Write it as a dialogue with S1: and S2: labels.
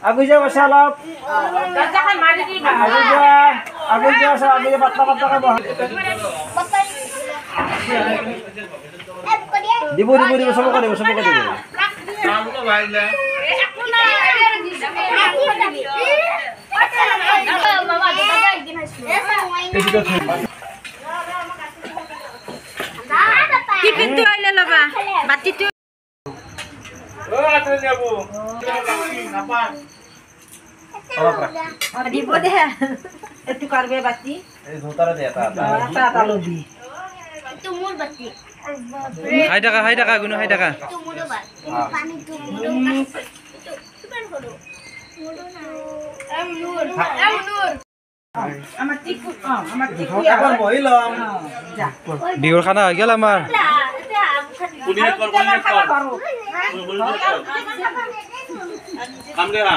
S1: আগুই যা বসে অলপ আগুই যা পাতলা পাতলা খাব দিব দিব দিব সবকে দিব
S2: টিফিনটো আইলে লবা বাটিটো
S1: ও আতে যাবো নাপা অলপ রাখ
S2: দিব দে একটু করবে বাটি
S1: এই ধোতারে দে
S2: তা লবি
S3: itu mul bati.
S4: হাই টাকা গুনো হাই টাকা
S3: Itu mudo bat. Pani itu mudo. Itu kan kodo. Mudo na. Nur. Nur.
S2: আমার টিকু আমার টিকু
S1: এখন বইলাম
S2: যা
S4: বিহুর খানা হয়ে গেল আমার
S3: Lah, itu
S2: খাবার করো
S1: কাম দে না